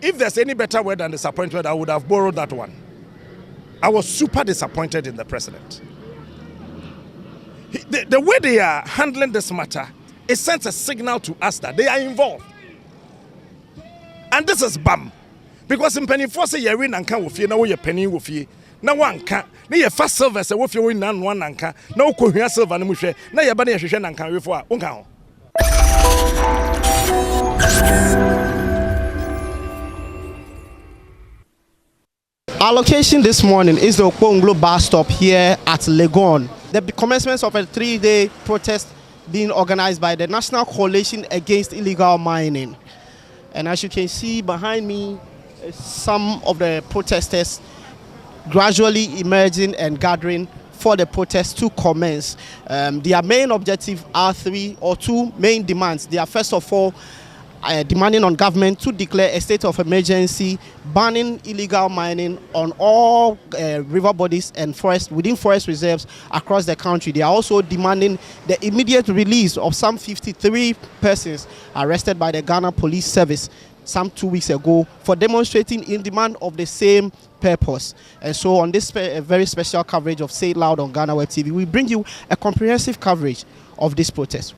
If there's any better word than disappointment, I would have borrowed that one. I was super disappointed in the president. The way they are handling this matter, it sends a signal to us that they are involved. And this is bam. Because in penny force you're in and can with you, now you're penny with you. Now one can't. Now you're fast service, a wolf you win and one and can. No coherent silver and mushe. Now you're banning a and can before. Our location this morning is the Nkommo bus stop here at Legon. The commencement of a 3-day protest being organized by the National Coalition Against Illegal Mining. And as you can see behind me, some of the protesters gradually emerging and gathering for the protest to commence. Their main objective are two main demands. They are first of all demanding on government to declare a state of emergency, banning illegal mining on all river bodies and within forest reserves across the country. They are also demanding the immediate release of some 53 persons arrested by the Ghana Police Service some 2 weeks ago for demonstrating in demand of the same purpose. And so on this very special coverage of Say It Loud on GhanaWeb TV, we bring you a comprehensive coverage of this protest.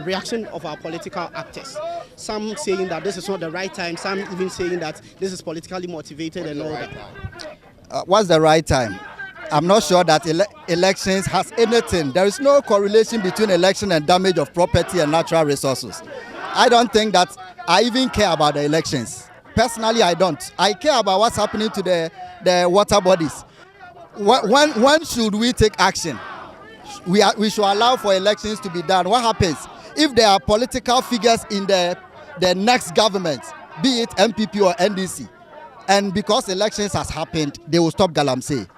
Reaction of our political actors. Some saying that this is not the right time, some even saying that this is politically motivated and all that. What's the right time? I'm not sure that elections has anything. There is no correlation between election and damage of property and natural resources. I don't think that I even care about the elections. Personally, I don't. I care about what's happening to the water bodies. When should we take action? We should allow for elections to be done. What happens if there are political figures in the next government, be it MPP or NDC, and because elections has happened, they will stop Galamsey?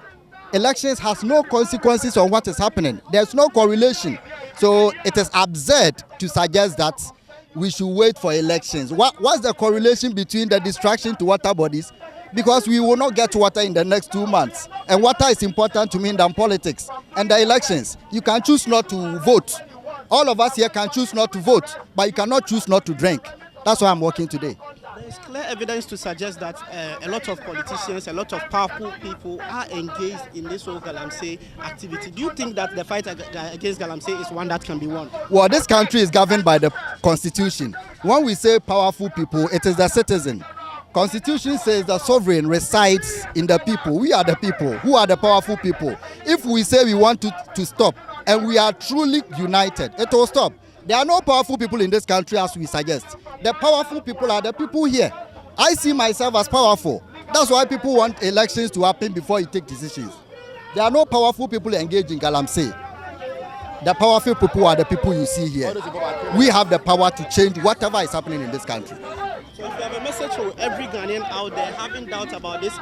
Elections has no consequences on what is happening. There's no correlation. So it is absurd to suggest that we should wait for elections. What's the correlation between the distraction to water bodies? Because we will not get water in the next 2 months. And water is important to me than politics. And the elections, you can choose not to vote. All of us here can choose not to vote, but you cannot choose not to drink. That's why I'm working today. There is clear evidence to suggest that a lot of politicians, a lot of powerful people are engaged in this whole Galamsey activity. Do you think that the fight against Galamsey is one that can be won? Well, this country is governed by the Constitution. When we say powerful people, it is the citizen. Constitution says the sovereign resides in the people. We are the people. Who are the powerful people? If we say we want to stop and we are truly united, it will stop. There are no powerful people in this country as we suggest. The powerful people are the people here. I see myself as powerful. That's why people want elections to happen before you take decisions. There are no powerful people engaged in Galamsey. The powerful people are the people you see here. We have the power to change whatever is happening in this country. So if you have a message for every Ghanaian out there having doubts about this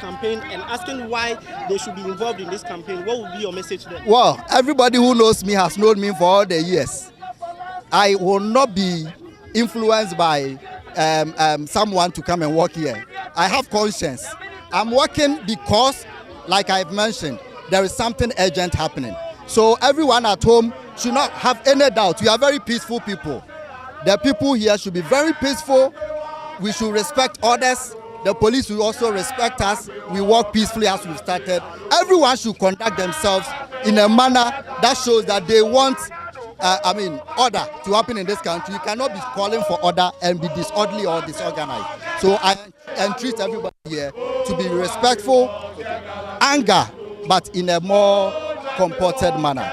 campaign and asking why they should be involved in this campaign, what would be your message to them? Well, everybody who knows me has known me for all the years. I will not be influenced by someone to come and work here. I have conscience. I'm working because, like I've mentioned, there is something urgent happening. So everyone at home should not have any doubt. We are very peaceful people. The people here should be very peaceful. We should respect others. The police will also respect us. We work peacefully as we've started. Everyone should conduct themselves in a manner that shows that they want order to happen in this country. You cannot be calling for order and be disorderly or disorganized. So I entreat everybody here to be respectful, anger, but in a more comported manner.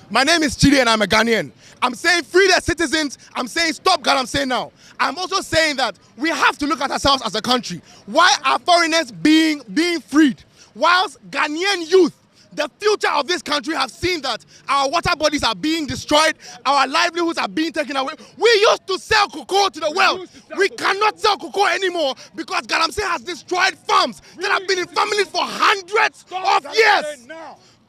My name is Chidi and I'm a Ghanaian. I'm saying free the citizens. I'm saying stop Galamsey now. I'm also saying that we have to look at ourselves as a country. Why are foreigners being freed? Whilst Ghanaian youth The future of this country have seen that our water bodies are being destroyed, our livelihoods are being taken away. We used to sell cocoa to the world. We cannot sell cocoa anymore because Galamsey has destroyed farms that have been in families for hundreds of years.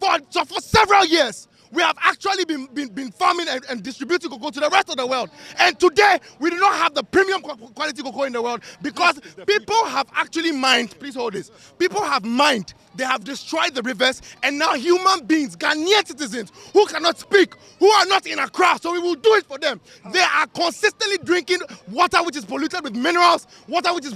For several years. We have actually been farming and distributing cocoa to the rest of the world. And today, we do not have the premium quality cocoa in the world because people have actually mined, please hold this, people have mined, they have destroyed the rivers, and now human beings, Ghanaian citizens, who cannot speak, who are not in Accra, so we will do it for them. They are consistently drinking water which is polluted with minerals, water which is,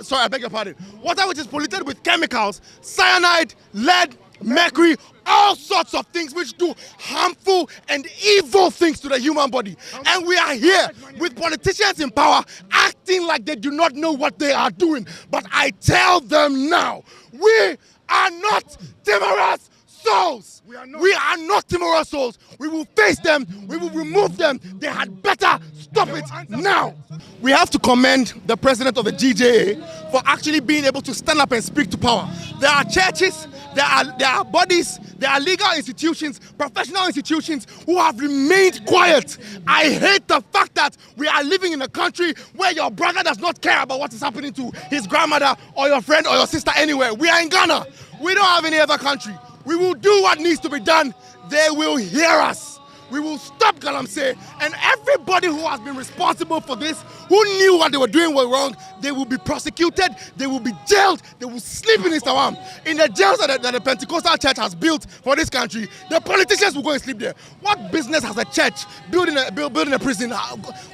sorry, I beg your pardon, water which is polluted with chemicals, cyanide, lead, mercury, all sorts of things which do harmful and evil things to the human body. And we are here with politicians in power acting like they do not know what they are doing. But I tell them now, we are not timorous souls. We are not timorous souls. We will face them. We will remove them. They had better stop it now. We have to commend the president of the GJA for actually being able to stand up and speak to power. There are churches, there are bodies, there are legal institutions, professional institutions who have remained quiet. I hate the fact that we are living in a country where your brother does not care about what is happening to his grandmother or your friend or your sister anywhere. We are in Ghana. We don't have any other country. We will do what needs to be done. They will hear us. We will stop Galamsey, and everybody who has been responsible for this, who knew what they were doing was wrong, they will be prosecuted, they will be jailed, they will sleep in Isawam. In the jails that the Pentecostal church has built for this country, the politicians will go and sleep there. What business has a church building a prison?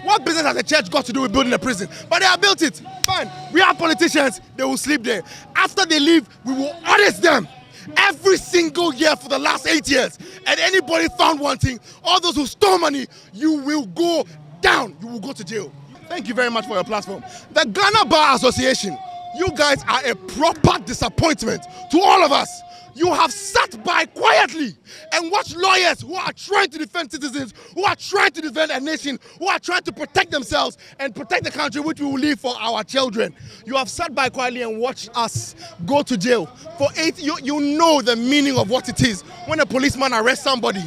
What business has a church got to do with building a prison? But they have built it. Fine. We have politicians, they will sleep there. After they leave, we will audit them. Every single year for the last 8 years, and anybody found wanting, all those who stole money, you will go down. You will go to jail. Thank you very much for your platform. The Ghana Bar Association, you guys are a proper disappointment to all of us. You have sat by quietly and watched lawyers who are trying to defend citizens, who are trying to defend a nation, who are trying to protect themselves and protect the country which we will leave for our children. You have sat by quietly and watched us go to jail. For 8 years, you know the meaning of what it is when a policeman arrests somebody.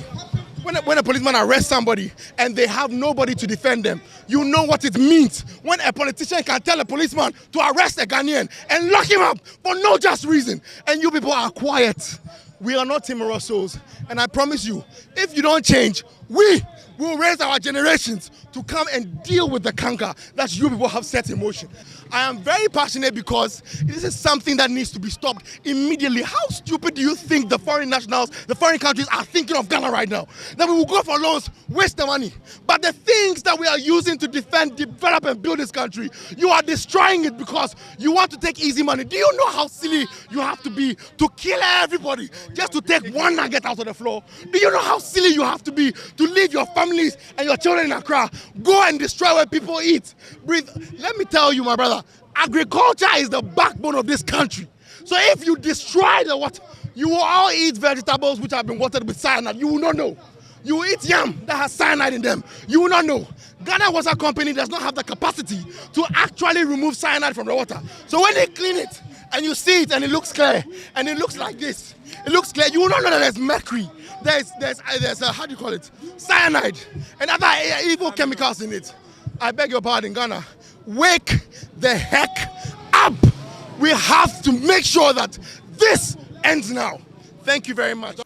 When a policeman arrests somebody and they have nobody to defend them, you know what it means when a politician can tell a policeman to arrest a Ghanaian and lock him up for no just reason, and you people are quiet. We are not timorous souls, and I promise you, if you don't change, we will raise our generations to come and deal with the canker that you people have set in motion. I am very passionate because this is something that needs to be stopped immediately. How stupid do you think the foreign nationals, the foreign countries are thinking of Ghana right now? That we will go for loans, waste the money. But the things that we are using to defend, develop and build this country, you are destroying it because you want to take easy money. Do you know how silly you have to be to kill everybody just to take one nugget out of the floor? Do you know how silly you have to be to leave your families and your children in Accra, go and destroy where people eat, breathe? Let me tell you, my brother, agriculture is the backbone of this country. So if you destroy the water, you will all eat vegetables which have been watered with cyanide. You will not know. You will eat yam that has cyanide in them. You will not know. Ghana Water Company does not have the capacity to actually remove cyanide from the water. So when they clean it and you see it and it looks clear and it looks like this, it looks clear, you will not know that there's mercury. There's how do you call it? Cyanide and other evil chemicals in it. I beg your pardon, Ghana. Wake the heck up. We have to make sure that this ends now. Thank you very much.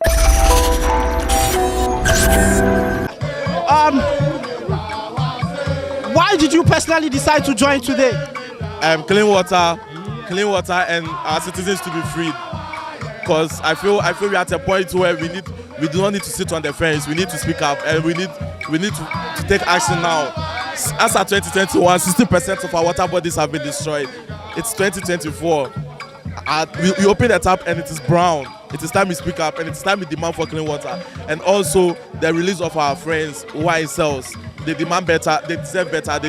Why did you personally decide to join today? Clean water, and our citizens to be freed. Because I feel we're at a point where we do not need to sit on the fence. We need to speak up, and we need to take action now. As of 2021, 60% of our water bodies have been destroyed. It's 2024. We open the tap and it is brown. It is time we speak up, and it's time we demand for clean water. And also the release of our friends who are in cells. They demand better, they deserve better.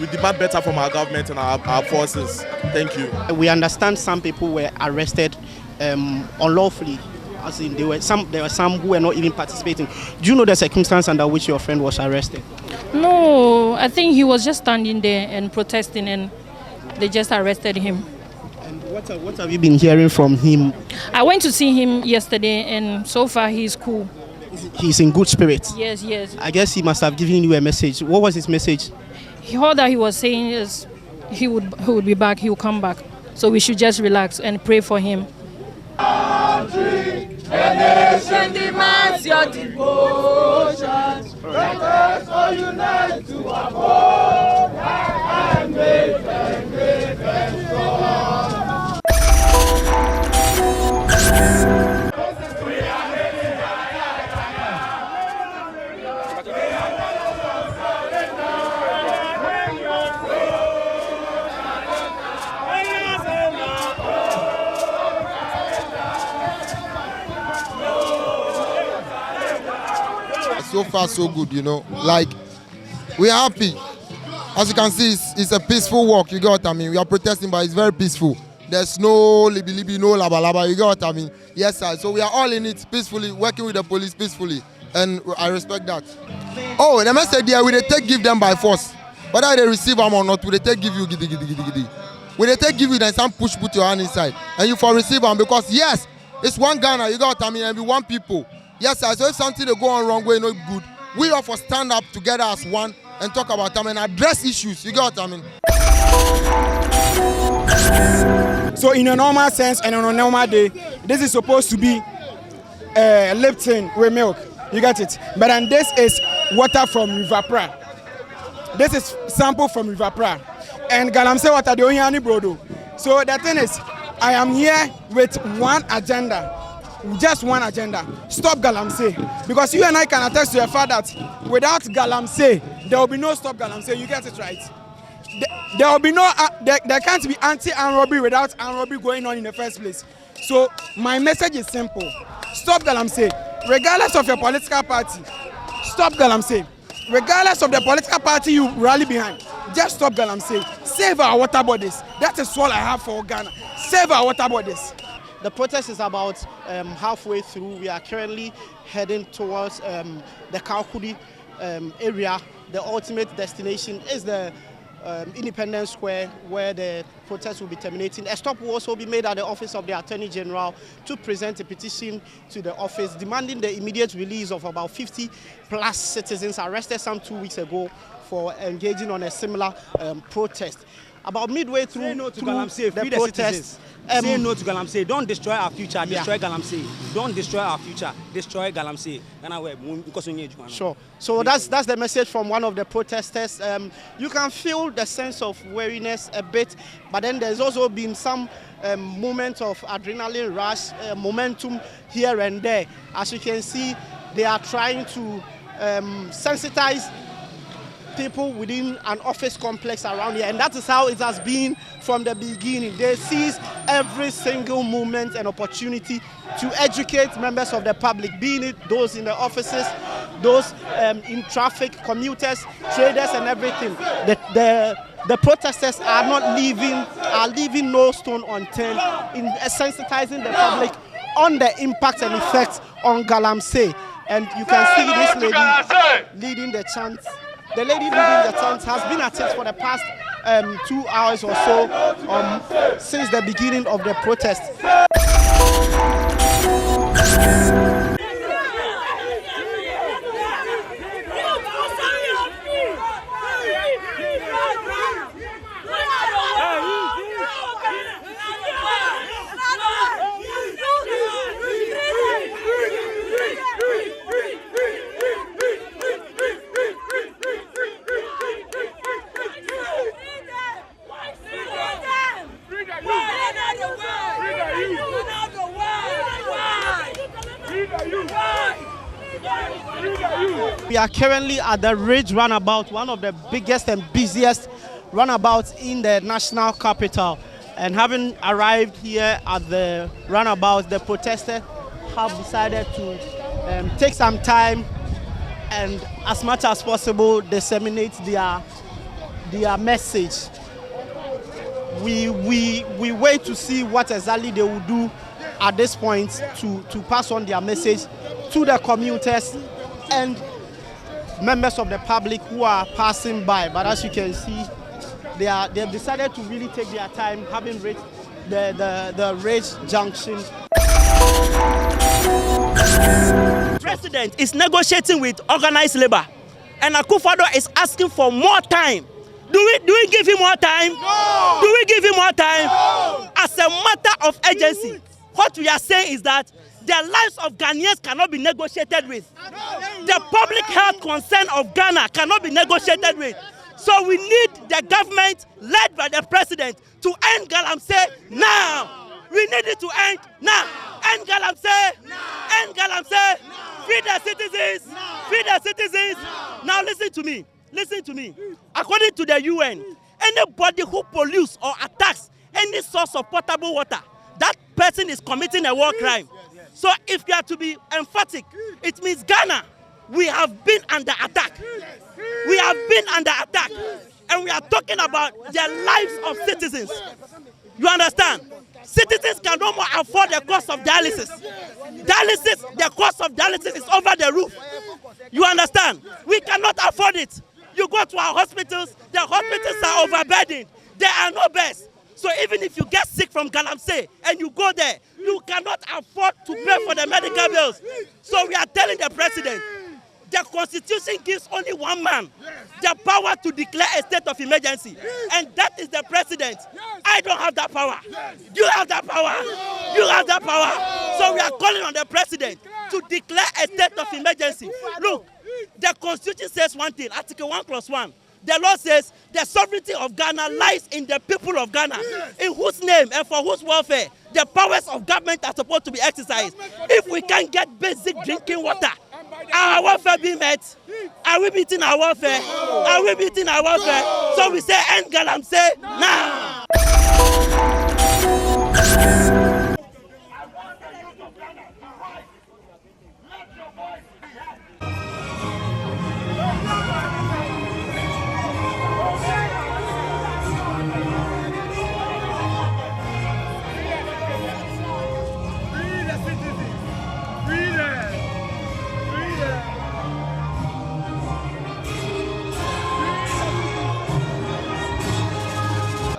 We demand better from our government and our forces. Thank you. We understand some people were arrested unlawfully. As in there were some who were not even participating. Do you know the circumstance under which your friend was arrested? No, I think he was just standing there and protesting, and they just arrested him. And What have you been hearing from him? I went to see him yesterday, and so far he's cool. He's in good spirits. Yes, yes. I guess he must have given you a message. What was his message? All that he was saying is he would be back, he will come back. So we should just relax and pray for him. The nation demands your devotion. Let us all unite to uphold and make them great and strong. So far, so good, you know. Like, we're happy. As you can see, it's a peaceful walk, you get what I mean? We are protesting, but it's very peaceful. There's no libi-libi, no laba-laba, you get what I mean? Yes, sir. So we are all in it peacefully, working with the police peacefully. And I respect that. Oh, the message there, we take give them by force. Whether they receive them or not, we take give you gidi, gidi, gidi, gidi. We take give you, then some push, put your hand inside. And you for receive them, because yes, it's one Ghana, you get what I mean? And we one people. Yes, sir. So if something they go on wrong way, not good, we have to stand up together as one and talk about them and address issues. You get what I mean? So in a normal sense and on a normal day, this is supposed to be Lipton with milk. You get it? But then this is water from River Pra. This is sample from River Pra. And Galamsey water, the only brodo. So the thing is, I am here with one agenda. Just one agenda. Stop Galamsey. Because you and I can attest to the fact that without Galamsey, there will be no stop Galamsey. You get it right? There will be no, there can't be anti-armed robbery without armed robbery going on in the first place. So my message is simple. Stop Galamsey. Regardless of your political party, stop Galamsey. Regardless of the political party you rally behind, just stop Galamsey. Save our water bodies. That is all I have for Ghana. Save our water bodies. The protest is about halfway through. We are currently heading towards the Kaukudi area. The ultimate destination is the Independence Square, where the protest will be terminating. A stop will also be made at the office of the Attorney General to present a petition to the office demanding the immediate release of about 50 plus citizens arrested some 2 weeks ago for engaging on a similar protest. About midway through, say no to Galamsey, the protest. Say no to Galamsey. Don't destroy our future. Destroy Galamsey. Don't destroy our future. Destroy Galamsey. Sure. So that's the message from one of the protesters. You can feel the sense of weariness a bit, but then there's also been some moments of adrenaline rush, momentum here and there. As you can see, they are trying to sensitize people within an office complex around here, and that is how it has been from the beginning. They seize every single moment and opportunity to educate members of the public, being it those in the offices, those in traffic, commuters, traders, and everything. The protesters are leaving no stone unturned in sensitizing the public on the impact and effects on Galamsey. And you can see this lady leading the chant. The lady leading the chant has been at it for the past 2 hours or so since the beginning of the protest. We are currently at the Ridge Runabout, one of the biggest and busiest runabouts in the national capital. And having arrived here at the runabout, the protesters have decided to take some time and, as much as possible, disseminate their message. We wait to see what exactly they will do at this point to pass on their message to the commuters and members of the public who are passing by. But as you can see, they've decided to really take their time, having reached the Ridge Junction. President is negotiating with organized labor, and Akufo-Addo is asking for more time. Do we give him more time? No. Do we give him more time? No. As a matter of urgency, what we are saying is that the lives of Ghanaians cannot be negotiated with. The public health concern of Ghana cannot be negotiated with. So we need the government led by the president to end Galamsey now. We need it to end now. End Galamsey. End Galamsey. Free the citizens. Free the citizens. Now listen to me. Listen to me. According to the UN, anybody who pollutes or attacks any source of potable water, that person is committing a war crime. So if you are to be emphatic, it means Ghana, we have been under attack. We have been under attack. And we are talking about the lives of citizens. You understand? Citizens can no more afford the cost of dialysis. The cost of dialysis is over the roof. You understand? We cannot afford it. You go to our hospitals, the hospitals are overburdened. There are no beds. So even if you get sick from Galamsey and you go there, you cannot afford to pay for the medical bills. So we are telling the president, the constitution gives only one man the power to declare a state of emergency. And that is the president. I don't have that power. You have that power. You have that power. So we are calling on the president to declare a state of emergency. Look, the constitution says one thing, Article 1+1. The law says the sovereignty of Ghana lies in the people of Ghana, in whose name and for whose welfare the powers of government are supposed to be exercised. If we can't get basic drinking water, our welfare be met. Are we meeting our welfare? Are we meeting our welfare? So we say end Galamsey now.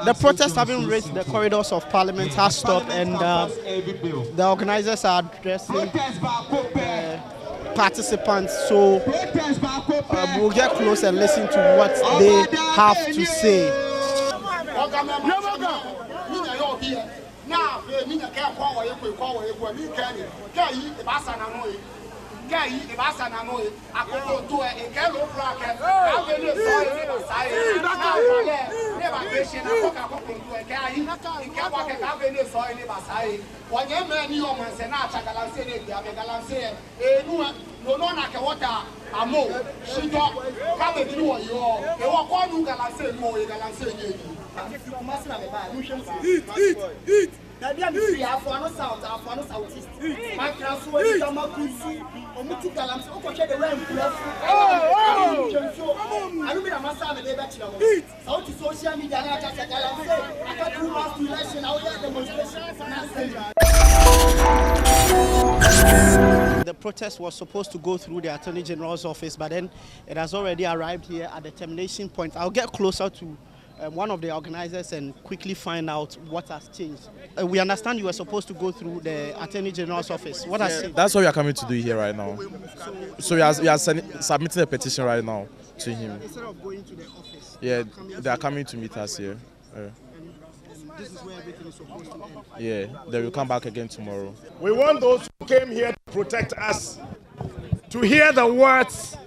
The protest having reached the corridors of Parliament has stopped, and the organizers are addressing participants. So we'll get close and listen to what they have to say. Eat. The protest was supposed to go through the Attorney General's office, but then it has already arrived here at the termination point. I'll get closer to one of the organizers and quickly find out what has changed. We understand you were supposed to go through the Attorney General's office. What has changed? That's what we are coming to do here right now. So we are submitting a petition right now to him. Instead of going to the office. Yeah, they are coming to meet us here. And this is where everything is supposed to end. Yeah, they will come back again tomorrow. We want those who came here to protect us to hear the words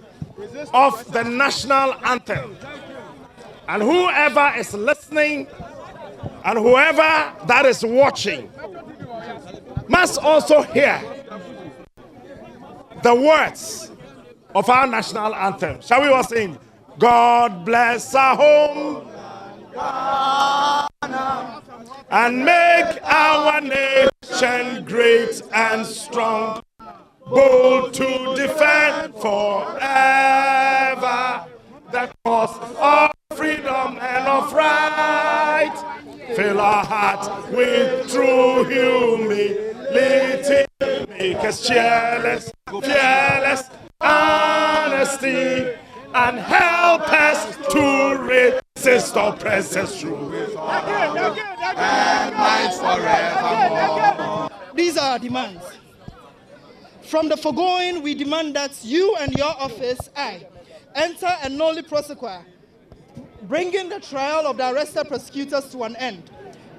of the national anthem. And whoever is listening and whoever that is watching must also hear the words of our national anthem. Shall we all sing? God bless our home and make our nation great and strong, bold to defend forever the cause of freedom and of right. Fill our hearts with true humility, make us fearless, honesty, and help us to resist oppressors' rule. And might forevermore. These are our demands. From the foregoing, we demand that you and your office, enter a noli prosequi, bringing the trial of the arrested prosecutors to an end.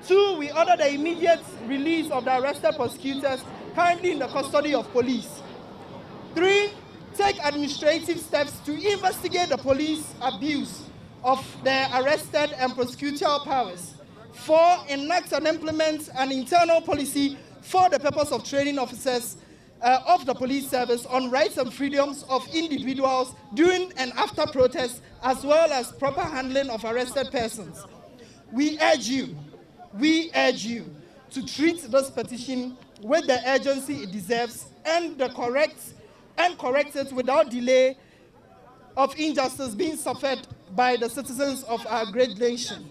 2, we order the immediate release of the arrested prosecutors currently in the custody of police. 3, take administrative steps to investigate the police abuse of their arrested and prosecutorial powers. 4, enact and implement an internal policy for the purpose of training officers of the police service on rights and freedoms of individuals during and after protests, as well as proper handling of arrested persons. We urge you to treat this petition with the urgency it deserves and correct it without delay of injustice being suffered by the citizens of our great nation.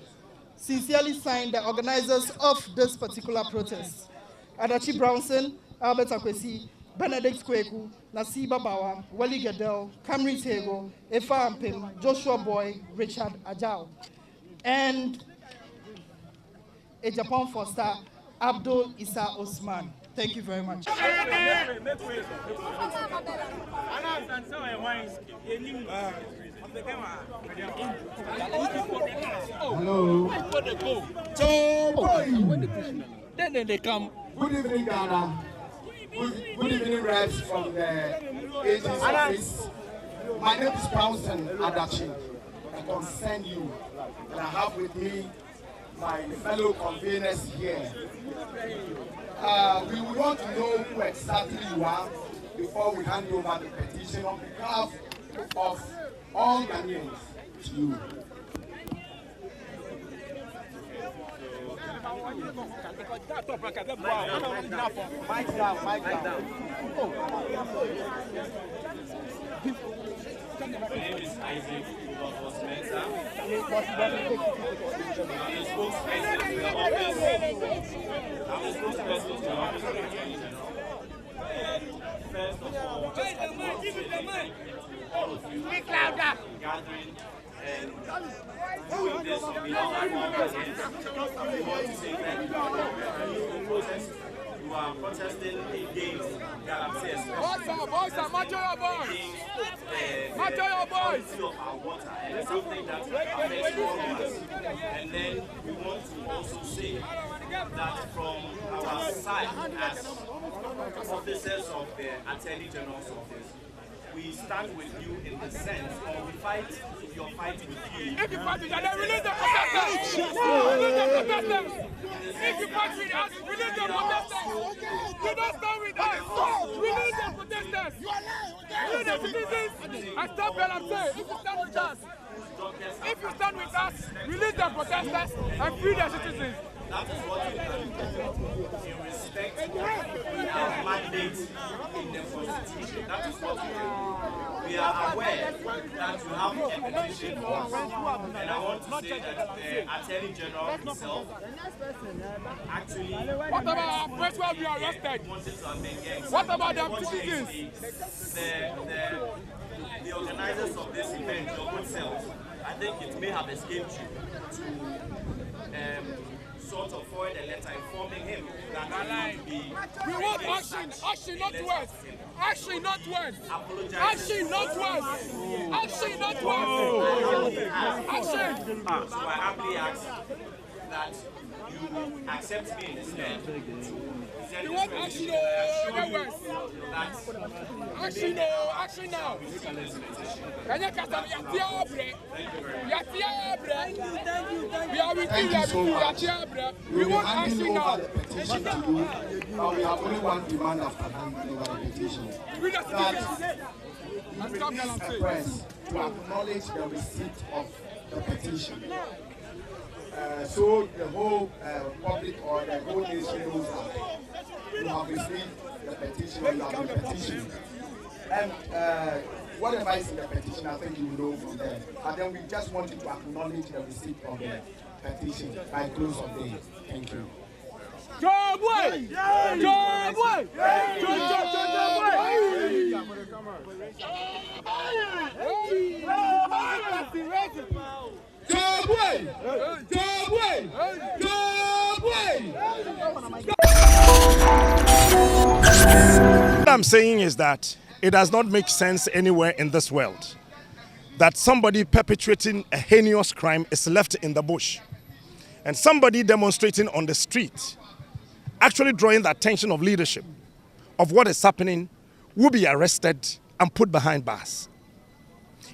Sincerely signed, the organizers of this particular protest: Adachi Brownson, Albert Akwesi, Benedict Kweku, Nasiba Bawa, Wally Gadel, Camry Tego, Efa Ampim, Joshua Boy, Richard Ajao, and a Japan Foster, Abdul Isa Osman. Thank you very much. Hello. Then they come. Good evening, Ghana. Good evening, reps from the agency office. My name is Brownson Adachi. I concern you, and I have with me my fellow conveners here. We would want to know who exactly you are before we hand over the petition on behalf of all Ghanaians to you. Mic down. My name is Isaac Mensah. I'm the spokesperson to the office of the Attorney General. First of all, all of you gathering and doing this on behalf of all Ghanaians. We want to say thank you for the protest. You are protesting against Galamsey, quality of our water, and it's something that affects all of us. And then we want to also say that from our side as officers of the Attorney General's office, we stand with you in the sense, or we fight your fight with you. If you fight with us, release the protesters! Release the protesters! If you fight with us, release the protesters! You don't stand with us! Release the protesters! Release the citizens and stop Galamsey! If you stand with us! If you stand with us, release the protesters and free the citizens! That is what we can do in respect of our mandate in the Constitution. That is what we do. We are aware that you have a petition for us. And I want to say that the Attorney General himself actually what about our press will be arrested? What about them citizens? The organizers of this event, your good self, I think it may have escaped you to sort of forward a letter informing him that he would be. We want action, not words. Action, not words. Action, not words. Action, not words. Action. So I happily ask that you accept me instead. We want action, not words. Action now. Can you cast up your break? We are with you. We want action now. The petition to you. We have only one demand after handing over the petition. That you release a press to acknowledge the receipt of the petition. So the whole public or the whole nation knows that you have received the petition or you have been petitioned. And whatever is in the petition, I think you will know from there. And then we just want you to acknowledge the receipt of the petition by close of day. Thank you. Job way! Job way! Job way! What I'm saying is that it does not make sense anywhere in this world that somebody perpetrating a heinous crime is left in the bush and somebody demonstrating on the street, actually drawing the attention of leadership of what is happening, will be arrested and put behind bars.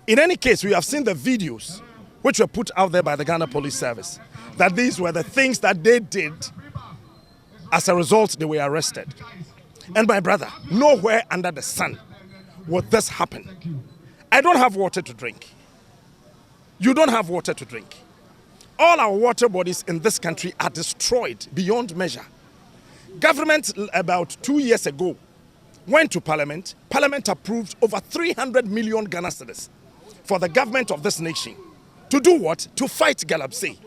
In any case, we have seen the videos which were put out there by the Ghana Police Service, that these were the things that they did. As a result, they were arrested. And my brother, nowhere under the sun would this happen. I don't have water to drink. You don't have water to drink. All our water bodies in this country are destroyed beyond measure. Government, about 2 years ago, went to Parliament. Parliament approved over 300 million Ghana cedis for the government of this nation. To do what? To fight Galamsey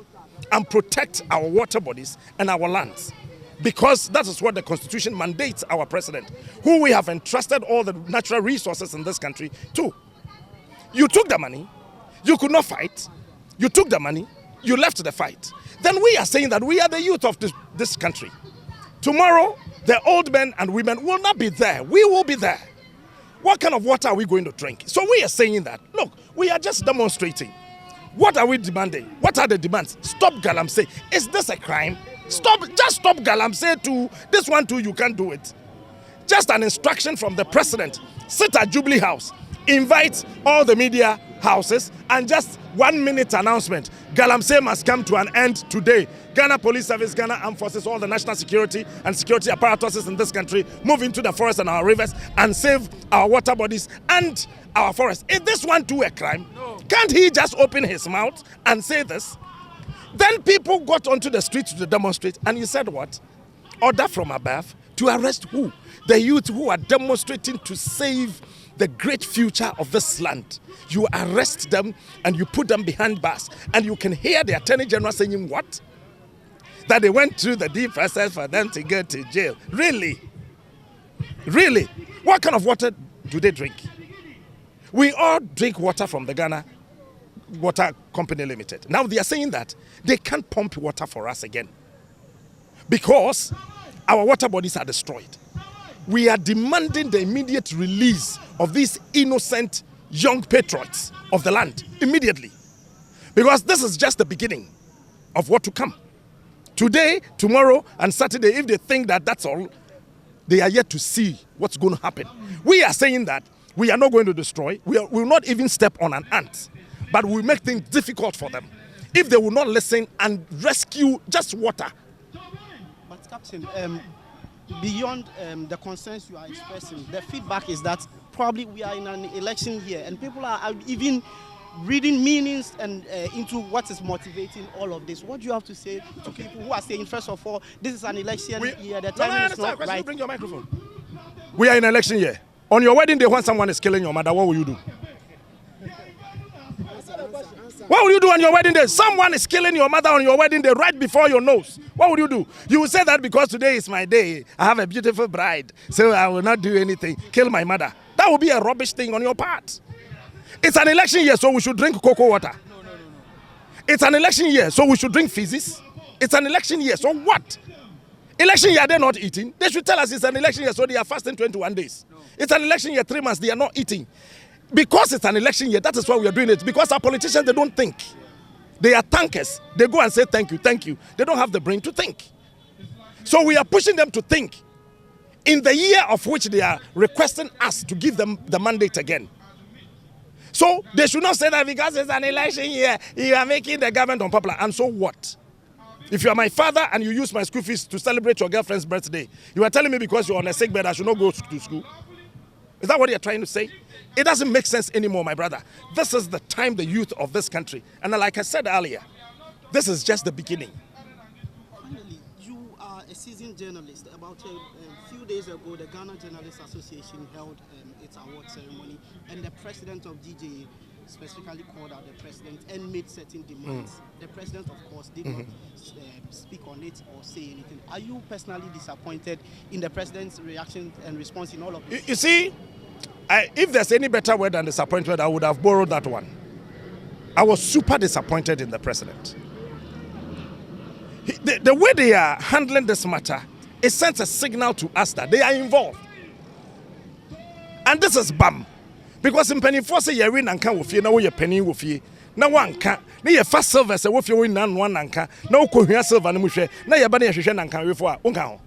and protect our water bodies and our lands. Because that is what the Constitution mandates our president, who we have entrusted all the natural resources in this country to. You took the money, you could not fight. You took the money, you left the fight. Then we are saying that we are the youth of this country. Tomorrow, the old men and women will not be there. We will be there. What kind of water are we going to drink? So we are saying that, look, we are just demonstrating. What are we demanding? What are the demands? Stop Galamsey. Is this a crime? Just stop Galamsey too. This one too, you can't do it. Just an instruction from the president. Sit at Jubilee House. Invite all the media houses and just 1 minute announcement. Galamsey must come to an end today. Ghana Police Service, Ghana Armed Forces, all the national security and security apparatuses in this country move into the forests and our rivers and save our water bodies and our forests. Is this one too a crime? No. Can't he just open his mouth and say this? Then people got onto the streets to demonstrate, and you said what? Order from above to arrest who? The youth who are demonstrating to save the great future of this land. You arrest them and you put them behind bars, and you can hear the Attorney General saying what? That they went through the due process for them to go to jail. Really? Really? What kind of water do they drink? We all drink water from the Ghana Water Company Limited. Now they are saying that they can't pump water for us again because our water bodies are destroyed. We are demanding the immediate release of these innocent young patriots of the land immediately, because this is just the beginning of what to come. Today, tomorrow, and Saturday, if they think that that's all, they are yet to see what's going to happen. We are saying that we are not going to destroy. We will not even step on an ant, but we will make things difficult for them if they will not listen and rescue just water. But Captain, beyond the concerns you are expressing, the feedback is that probably we are in an election year and people are even reading meanings and into what is motivating all of this. What do you have to say to people who are saying, first of all, this is an election year, the timing is not right? Bring your microphone. We are in election year. On your wedding day, when someone is killing your mother, what will you do? What will you do on your wedding day? Someone is killing your mother on your wedding day right before your nose. What would you do? You will say that because today is my day. I have a beautiful bride, so I will not do anything. Kill my mother. That would be a rubbish thing on your part. It's an election year, so we should drink cocoa water. No. It's an election year, so we should drink physics. It's an election year, so what? Election year, they're not eating. They should tell us it's an election year, so they are fasting 21 days. No. It's an election year, 3 months, they are not eating. Because it's an election year, that is why we are doing it. Because our politicians, they don't think. They are tankers. They go and say thank you, thank you. They don't have the brain to think. So we are pushing them to think in the year of which they are requesting us to give them the mandate again. So they should not say that because it's an election year, you are making the government unpopular. And so what? If you are my father and you use my school fees to celebrate your girlfriend's birthday, you are telling me because you're on a sick bed I should not go to school? Is that what you're trying to say? It doesn't make sense anymore, my brother. This is the time the youth of this country. And like I said earlier, this is just the beginning. Finally, you are a seasoned journalist. About a few days ago, the Ghana Journalists Association held its award ceremony, and the president of GJA specifically called out the president and made certain demands. The president, of course, did not speak on it or say anything. Are you personally disappointed in the president's reaction and response in all of this? You see, if there's any better word than disappointment, I would have borrowed that one. I was super disappointed in the president. The way they are handling this matter, it sends a signal to us that they are involved. And this is bam. Because in penny force ye win and can with you, now you're penny with you. No one can. Now you're fast silver, so if you win none one anka, no coherent silver and mushe, now you're banning a shishan and can before. Okay.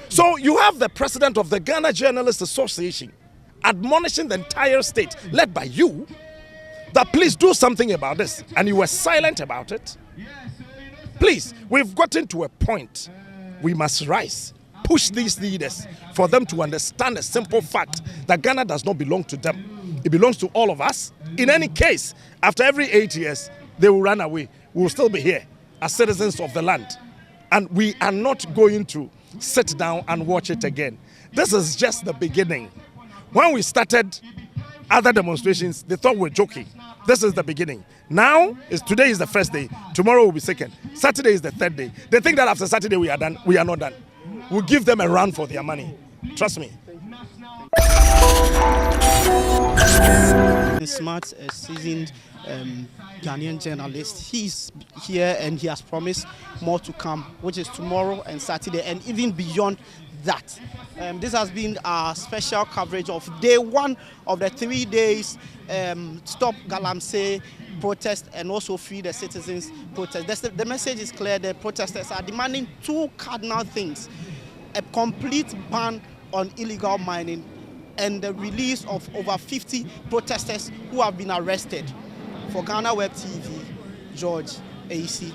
So you have the president of the Ghana Journalists Association admonishing the entire state, led by you, that please do something about this. And you were silent about it. Please, we've gotten to a point. We must rise, push these leaders for them to understand a simple fact that Ghana does not belong to them. It belongs to all of us. In any case, after every 8 years, they will run away. We will still be here as citizens of the land. And we are not going to sit down and watch it again. This is just the beginning. When we started other demonstrations, they thought we were joking. This is the beginning. Now, today is the first day. Tomorrow will be second. Saturday is the third day. They think that after Saturday we are done. We are not done. We'll give them a run for their money. Trust me. Smart, a seasoned Ghanaian journalist. He's here and he has promised more to come, which is tomorrow and Saturday, and even beyond that. This has been our special coverage of day one of the 3 days Stop Galamsey protest and also Free the Citizens protest. The message is clear. The protesters are demanding two cardinal things: a complete ban on illegal mining and the release of over 50 protesters who have been arrested. For GhanaWeb TV, George AC.